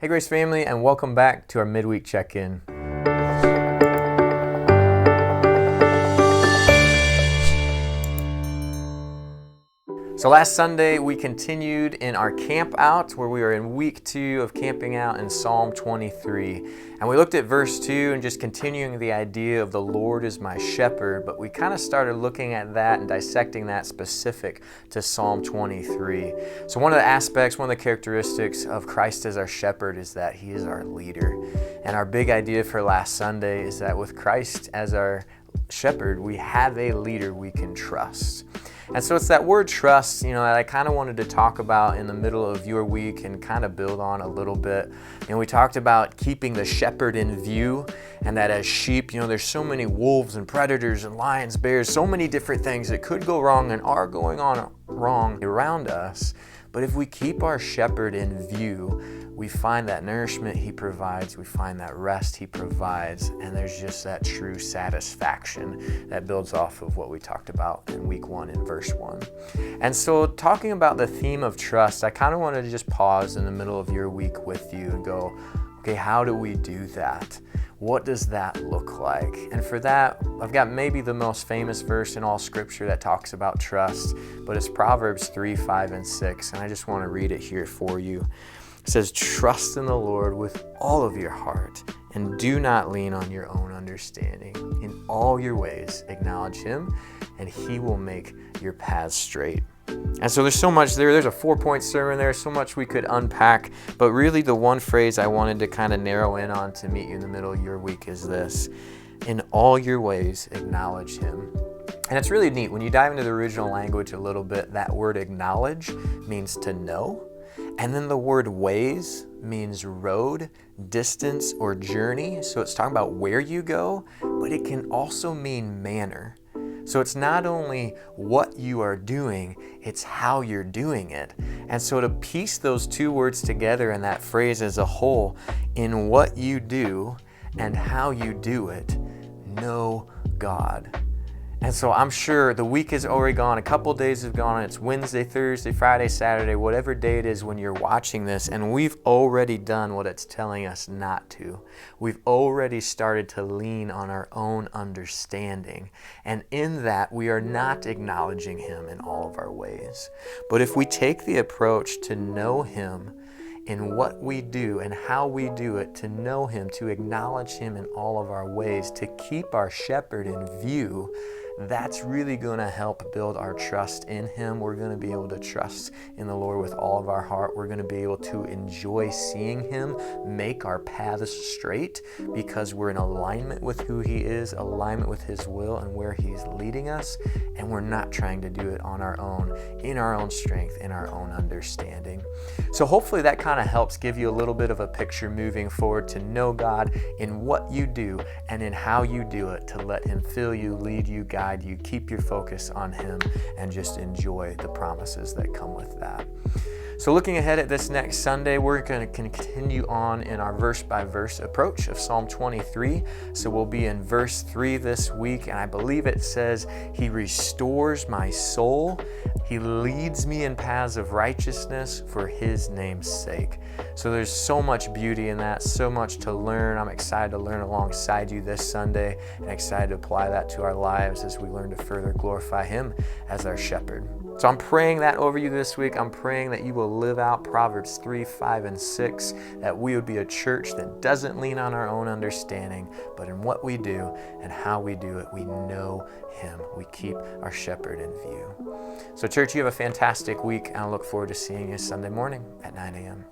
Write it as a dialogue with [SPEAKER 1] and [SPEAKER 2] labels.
[SPEAKER 1] Hey Grace family, and welcome back to our midweek check-in. So last Sunday we continued in our camp out where we were in week 2 of camping out in Psalm 23. And we looked at verse 2 and just continuing the idea of the Lord is my shepherd, but we kind of started looking at that and dissecting that specific to Psalm 23. So one of the aspects, one of the characteristics of Christ as our shepherd is that he is our leader. And our big idea for last Sunday is that with Christ as our shepherd, we have a leader we can trust. And so it's that word trust, that I kind of wanted to talk about in the middle of your week and kind of build on a little bit. We talked about keeping the shepherd in view, and that as sheep, there's so many wolves and predators and lions, bears, so many different things that could go wrong and are going on wrong around us. But if we keep our shepherd in view, we find that nourishment he provides, we find that rest he provides, and there's just that true satisfaction that builds off of what we talked about in week 1 in verse 1. And so talking about the theme of trust, I kind of wanted to just pause in the middle of your week with you and go, okay, how do we do that? What does that look like? And for that, I've got maybe the most famous verse in all scripture that talks about trust, but it's Proverbs 3, 5, and 6, and I just want to read it here for you. It says, trust in the Lord with all of your heart and do not lean on your own understanding. In all your ways, acknowledge him and he will make your paths straight. And so there's so much there. There's a 4-point sermon there, so much we could unpack. But really the one phrase I wanted to kind of narrow in on to meet you in the middle of your week is this: in all your ways, acknowledge him. And it's really neat. When you dive into the original language a little bit, that word acknowledge means to know. And then the word ways means road, distance, or journey. So it's talking about where you go, but it can also mean manner. So it's not only what you are doing, it's how you're doing it. And so to piece those two words together in that phrase as a whole, in what you do and how you do it, know God. And so I'm sure the week is already gone, a couple days have gone, it's Wednesday, Thursday, Friday, Saturday, whatever day it is when you're watching this, and we've already done what it's telling us not to. We've already started to lean on our own understanding, and in that we are not acknowledging him in all of our ways. But if we take the approach to know him in what we do and how we do it, to know him, to acknowledge him in all of our ways, to keep our shepherd in view, that's really going to help build our trust in him. We're going to be able to trust in the Lord with all of our heart. We're going to be able to enjoy seeing him make our paths straight because we're in alignment with who he is, alignment with his will and where he's leading us, and we're not trying to do it on our own, in our own strength, in our own understanding. So hopefully that kind of helps give you a little bit of a picture moving forward to know God in what you do and in how you do it, to let him fill you, lead you, guide you, keep your focus on him, and just enjoy the promises that come with that. So looking ahead at this next Sunday, we're going to continue on in our verse-by-verse approach of Psalm 23. So we'll be in verse 3 this week, and I believe it says, he restores my soul. He leads me in paths of righteousness for his name's sake. So there's so much beauty in that, so much to learn. I'm excited to learn alongside you this Sunday and excited to apply that to our lives as we learn to further glorify him as our shepherd. So I'm praying that over you this week. I'm praying that you will live out Proverbs 3, 5, and 6, that we would be a church that doesn't lean on our own understanding, but in what we do and how we do it, we know him. We keep our shepherd in view. So church, you have a fantastic week, and I look forward to seeing you Sunday morning at 9 a.m.